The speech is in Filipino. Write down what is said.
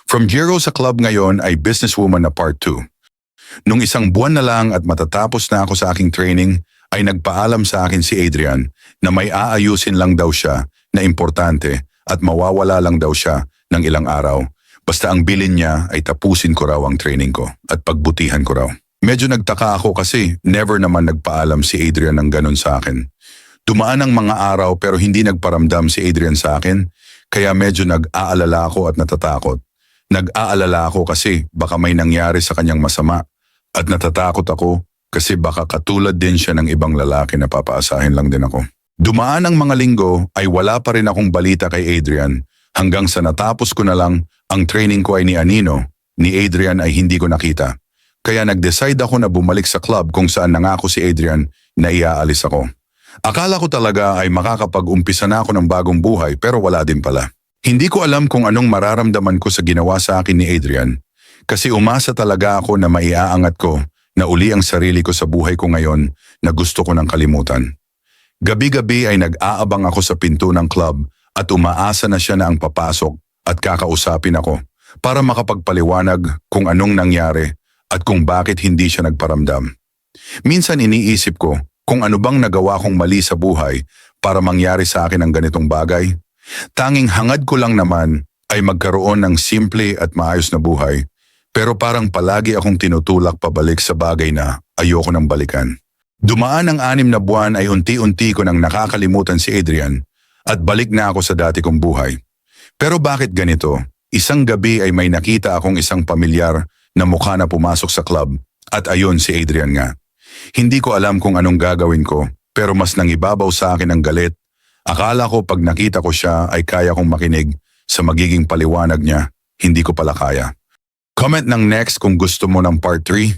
From Jero sa club ngayon ay businesswoman na part 2. Nung isang buwan na lang at matatapos na ako sa aking training, ay nagpaalam sa akin si Adrian na may aayusin lang daw siya na importante at mawawala lang daw siya ng ilang araw. Basta ang bilin niya ay tapusin ko raw ang training ko at pagbutihan ko raw. Medyo nagtaka ako kasi never naman nagpaalam si Adrian ng ganun sa akin. Dumaan ang mga araw pero hindi nagparamdam si Adrian sa akin, kaya medyo nag-aalala ako at natatakot. Nag-aalala ako kasi baka may nangyari sa kanyang masama at natatakot ako kasi baka katulad din siya ng ibang lalaki na papaasahin lang din ako. Dumaan ang mga linggo ay wala pa rin akong balita kay Adrian hanggang sa natapos ko na lang ang training ko ay ni Anino, ni Adrian ay hindi ko nakita. Kaya nag-decide ako na bumalik sa club kung saan nangako si Adrian na iaalis ako. Akala ko talaga ay makakapag-umpisa na ako ng bagong buhay pero wala din pala. Hindi ko alam kung anong mararamdaman ko sa ginawa sa akin ni Adrian kasi umasa talaga ako na maiaangat ko na uli ang sarili ko sa buhay ko ngayon na gusto ko ng kalimutan. Gabi-gabi ay nag-aabang ako sa pinto ng club at umaasa na siya na ang papasok at kakausapin ako para makapagpaliwanag kung anong nangyari at kung bakit hindi siya nagparamdam. Minsan iniisip ko kung ano bang nagawa kong mali sa buhay para mangyari sa akin ang ganitong bagay. Tanging hangad ko lang naman ay magkaroon ng simple at maayos na buhay, pero parang palagi akong tinutulak pabalik sa bagay na ayoko nang balikan. Dumaan ang 6 na buwan ay unti-unti ko nang nakakalimutan si Adrian at balik na ako sa dati kong buhay. Pero bakit ganito? Isang gabi ay may nakita akong isang pamilyar na mukha na pumasok sa club at ayon si Adrian nga. Hindi ko alam kung anong gagawin ko pero mas nangibabaw sa akin ang galit. Akala ko pag nakita ko siya ay kaya kong makinig sa magiging paliwanag niya, hindi ko pala kaya. Comment ng next kung gusto mo ng part 3.